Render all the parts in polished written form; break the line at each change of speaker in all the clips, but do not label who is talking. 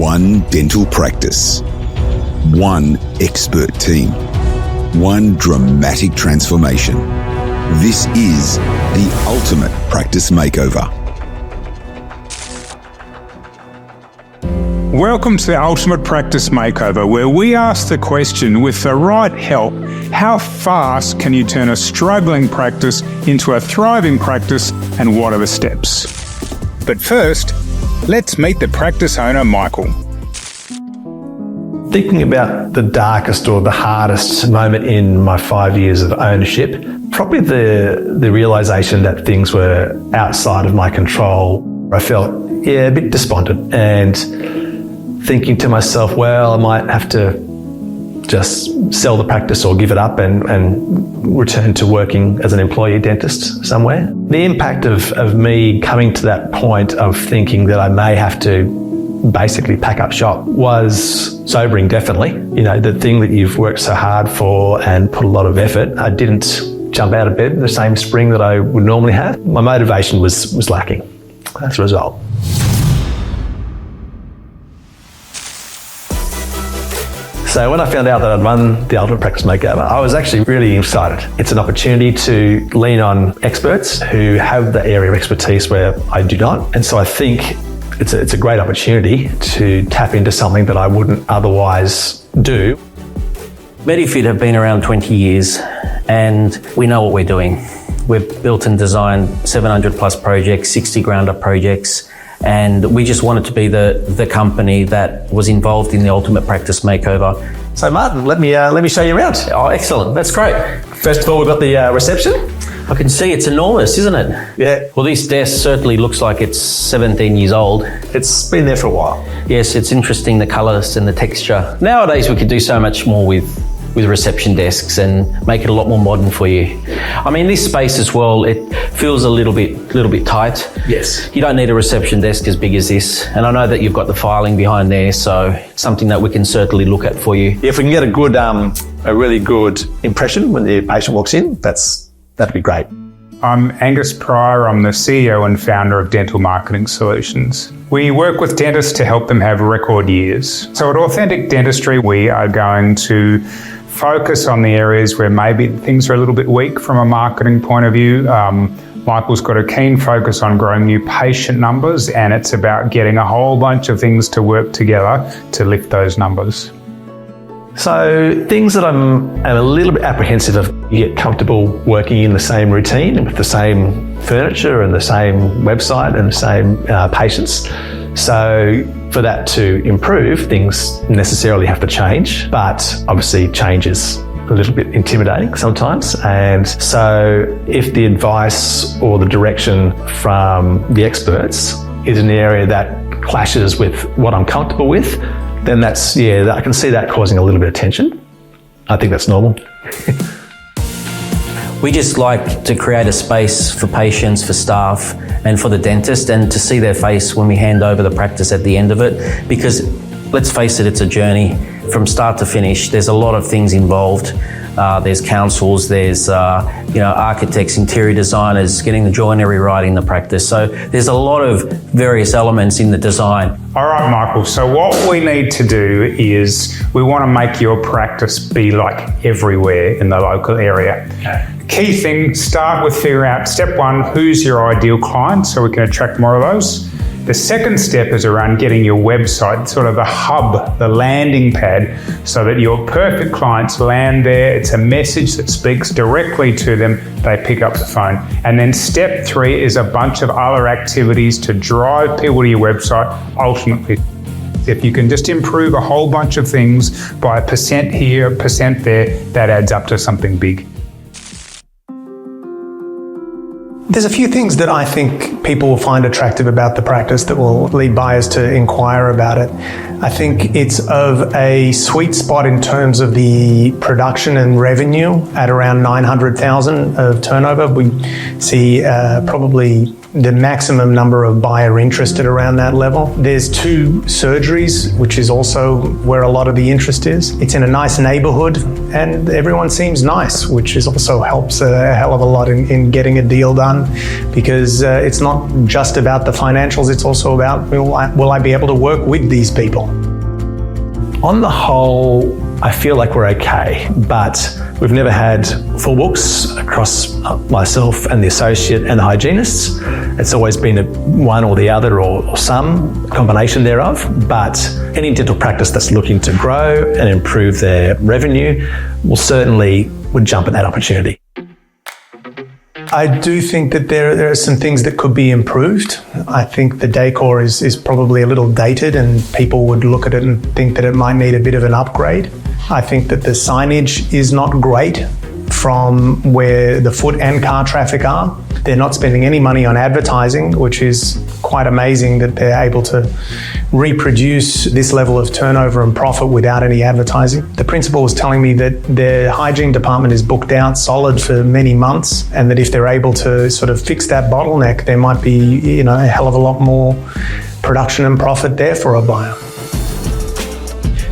One dental practice, one expert team, one dramatic transformation. This is the ultimate practice makeover.
Welcome to the Ultimate Practice Makeover, where we ask the question, with the right help, how fast can you turn a struggling practice into a thriving practice, and what are the steps? But first, let's meet the practice owner, Michael.
Thinking about the darkest or the hardest moment in my 5 years of ownership, probably the realisation that things were outside of my control. I felt, a bit despondent and thinking to myself, well, I might have to just sell the practice or give it up and return to working as an employee dentist somewhere. The impact of me coming to that point of thinking that I may have to basically pack up shop was sobering, definitely. You know, the thing that you've worked so hard for and put a lot of effort, I didn't jump out of bed the same spring that I would normally have. My motivation was lacking as a result. So when I found out that I'd run the Ultimate Practice Makeover, I was actually really excited. It's an opportunity to lean on experts who have the area of expertise where I do not. And so I think it's a great opportunity to tap into something that I wouldn't otherwise do.
Medifit have been around 20 years and we know what we're doing. We've built and designed 700 plus projects, 60 ground up projects. And we just wanted to be the company that was involved in the Ultimate Practice Makeover.
So Martin, let me show you around.
Oh, excellent. That's great.
First of all, we've got the reception.
I can see it's enormous, isn't it?
Yeah.
Well, this desk certainly looks like it's 17 years old.
It's been there for a while.
Yes, it's interesting, the colours and the texture. Nowadays, we could do so much more with reception desks and make it a lot more modern for you. I mean, this space as well, it feels a little bit tight. Yes. You don't need a reception desk as big as this. And I know that you've got the filing behind there, so something that we can certainly look at for you.
If we can get a really good impression when the patient walks in, that'd be great.
I'm Angus Pryor. I'm the CEO and founder of Dental Marketing Solutions. We work with dentists to help them have record years. So at Authentic Dentistry, we are going to focus on the areas where maybe things are a little bit weak from a marketing point of view. Michael's got a keen focus on growing new patient numbers, and it's about getting a whole bunch of things to work together to lift those numbers.
So things that I'm a little bit apprehensive of, you get comfortable working in the same routine with the same furniture and the same website and the same patients. So for that to improve, things necessarily have to change, but obviously change is a little bit intimidating sometimes. And so if the advice or the direction from the experts is an area that clashes with what I'm comfortable with, then I can see that causing a little bit of tension. I think that's normal.
We just like to create a space for patients, for staff, and for the dentist, and to see their face when we hand over the practice at the end of it. Because let's face it, it's a journey from start to finish. There's a lot of things involved. There's councils, there's architects, interior designers, getting the joinery right in the practice. So there's a lot of various elements in the design.
All right, Michael, so what we need to do is we want to make your practice be like everywhere in the local area. Okay. Key thing, start with figure out step one, who's your ideal client, so we can attract more of those. The second step is around getting your website, sort of the hub, the landing pad, so that your perfect clients land there. It's a message that speaks directly to them. They pick up the phone. And then step three is a bunch of other activities to drive people to your website. Ultimately, if you can just improve a whole bunch of things by a % here, % there, that adds up to something big.
There's a few things that I think people will find attractive about the practice that will lead buyers to inquire about it. I think it's of a sweet spot in terms of the production and revenue at around 900,000 of turnover. We see probably the maximum number of buyer interested around that level. There's 2 surgeries, which is also where a lot of the interest is. It's in a nice neighborhood and everyone seems nice, which is also helps a hell of a lot in getting a deal done, because it's not just about the financials, it's also about will I be able to work with these people?
On the whole, I feel like we're okay, but we've never had full books across myself and the associate and the hygienists. It's always been one or the other or some combination thereof, but any dental practice that's looking to grow and improve their revenue would jump at that opportunity.
I do think that there are some things that could be improved. I think the decor is probably a little dated and people would look at it and think that it might need a bit of an upgrade. I think that the signage is not great from where the foot and car traffic are. They're not spending any money on advertising, which is quite amazing that they're able to reproduce this level of turnover and profit without any advertising. The principal was telling me that their hygiene department is booked out solid for many months, and that if they're able to sort of fix that bottleneck, there might be, a hell of a lot more production and profit there for a buyer.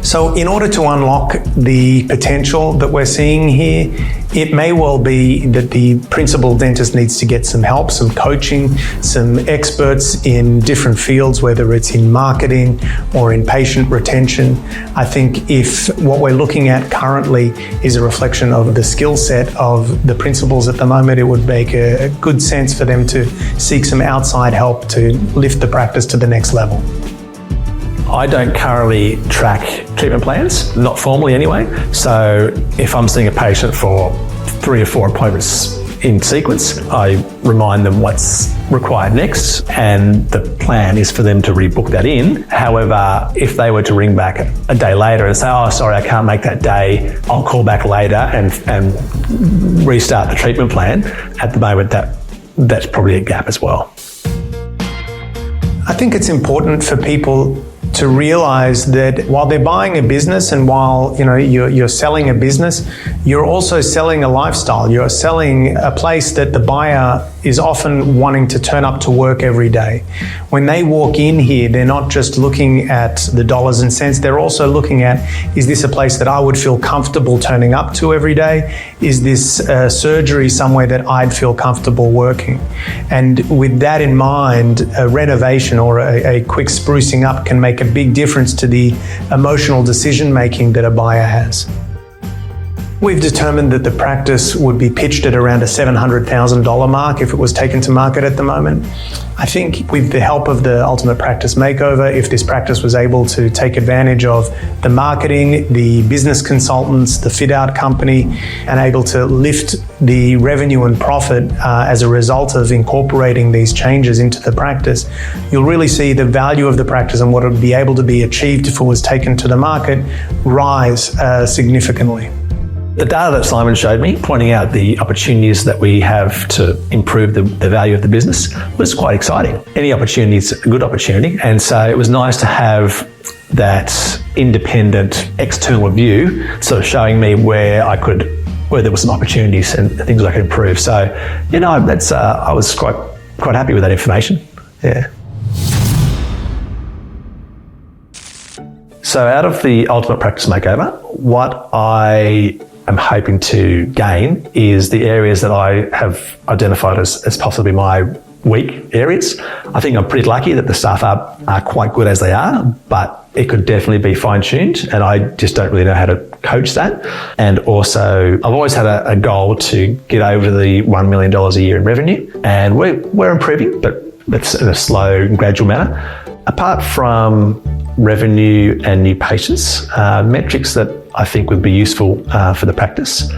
So in order to unlock the potential that we're seeing here, it may well be that the principal dentist needs to get some help, some coaching, some experts in different fields, whether it's in marketing or in patient retention. I think if what we're looking at currently is a reflection of the skill set of the principals at the moment, it would make a good sense for them to seek some outside help to lift the practice to the next level.
I don't currently track treatment plans, not formally anyway. So if I'm seeing a patient for 3 or 4 appointments in sequence, I remind them what's required next, and the plan is for them to rebook that in. However, if they were to ring back a day later and say, "Oh, sorry, I can't make that day, I'll call back later," and restart the treatment plan, at the moment that's probably a gap as well.
I think it's important for people to realize that while they're buying a business and while you're selling a business, you're also selling a lifestyle. You're selling a place that the buyer is often wanting to turn up to work every day. When they walk in here, they're not just looking at the dollars and cents, they're also looking at, is this a place that I would feel comfortable turning up to every day? Is this surgery somewhere that I'd feel comfortable working? And with that in mind, a renovation or a quick sprucing up can make a big difference to the emotional decision making that a buyer has. We've determined that the practice would be pitched at around a $700,000 mark if it was taken to market at the moment. I think with the help of the Ultimate Practice Makeover, if this practice was able to take advantage of the marketing, the business consultants, the fit-out company, and able to lift the revenue and profit as a result of incorporating these changes into the practice, you'll really see the value of the practice and what it would be able to be achieved if it was taken to the market rise significantly.
The data that Simon showed me, pointing out the opportunities that we have to improve the value of the business, was quite exciting. Any opportunity is a good opportunity. And so it was nice to have that independent external view sort of showing me where there were some opportunities and things I could improve. So, I was quite happy with that information. Yeah. So out of the Ultimate Practice Makeover, what I am hoping to gain is the areas that I have identified as possibly my weak areas. I think I'm pretty lucky that the staff are quite good as they are, but it could definitely be fine-tuned, and I just don't really know how to coach that. And also, I've always had a goal to get over the $1 million a year in revenue, and we're improving, but it's in a slow and gradual manner. Apart from revenue and new patients, metrics that I think would be useful for the practice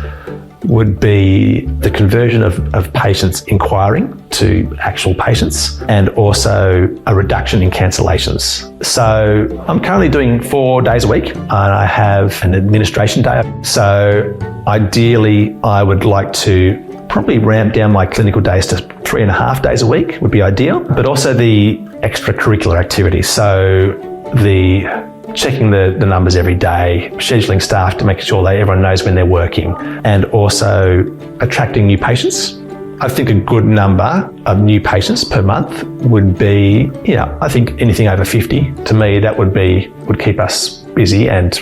would be the conversion of patients inquiring to actual patients, and also a reduction in cancellations. So I'm currently doing 4 days a week, and I have an administration day. So ideally, I would like to probably ramp down my clinical days to 3.5 days a week would be ideal, but also the extracurricular activities. So the checking the numbers every day, scheduling staff to make sure that everyone knows when they're working, and also attracting new patients I think a good number of new patients per month would be, I think anything over 50. To me, that would keep us busy and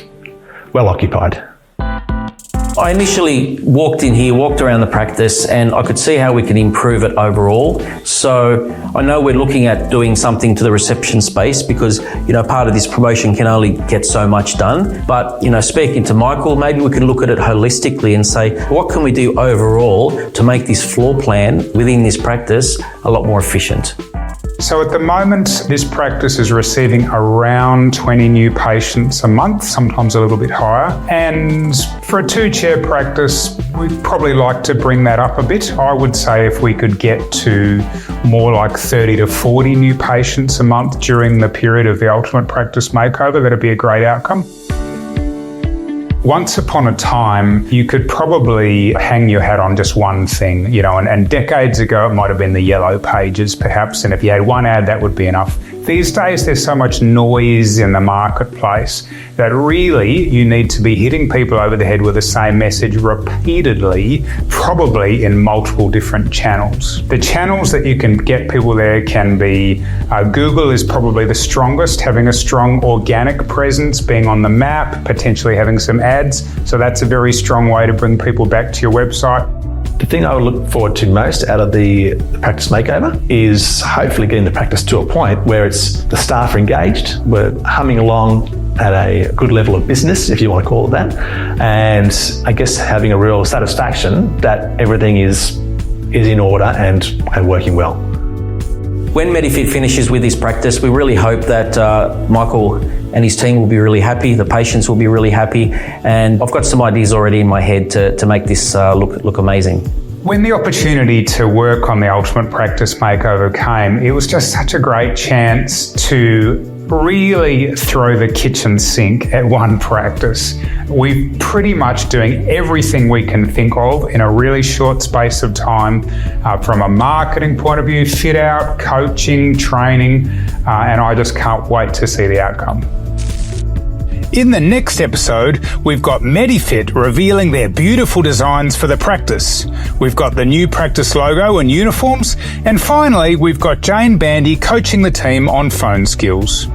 well occupied.
I initially walked around the practice, and I could see how we can improve it overall. So I know we're looking at doing something to the reception space because, part of this promotion can only get so much done. But, speaking to Michael, maybe we can look at it holistically and say, what can we do overall to make this floor plan within this practice a lot more efficient?
So at the moment, this practice is receiving around 20 new patients a month, sometimes a little bit higher. And for a 2-chair practice, we'd probably like to bring that up a bit. I would say if we could get to more like 30 to 40 new patients a month during the period of the Ultimate Practice Makeover, that'd be a great outcome. Once upon a time, you could probably hang your hat on just one thing, and decades ago it might have been the yellow pages perhaps, and if you had one ad, that would be enough. These days there's so much noise in the marketplace that really you need to be hitting people over the head with the same message repeatedly, probably in multiple different channels. The channels that you can get people there can be, Google is probably the strongest, having a strong organic presence, being on the map, potentially having some ads. So that's a very strong way to bring people back to your website.
The thing I would look forward to most out of the Practice Makeover is hopefully getting the practice to a point where it's the staff are engaged, we're humming along at a good level of business, if you want to call it that, and I guess having a real satisfaction that everything is in order and working well.
When MediFit finishes with this practice, we really hope that Michael and his team will be really happy, the patients will be really happy, and I've got some ideas already in my head to make this look amazing.
When the opportunity to work on the Ultimate Practice Makeover came, it was just such a great chance to really throw the kitchen sink at one practice. We're pretty much doing everything we can think of in a really short space of time, from a marketing point of view, fit out, coaching, training, and I just can't wait to see the outcome. In the next episode, we've got MediFit revealing their beautiful designs for the practice. We've got the new practice logo and uniforms. And finally, we've got Jane Bandy coaching the team on phone skills.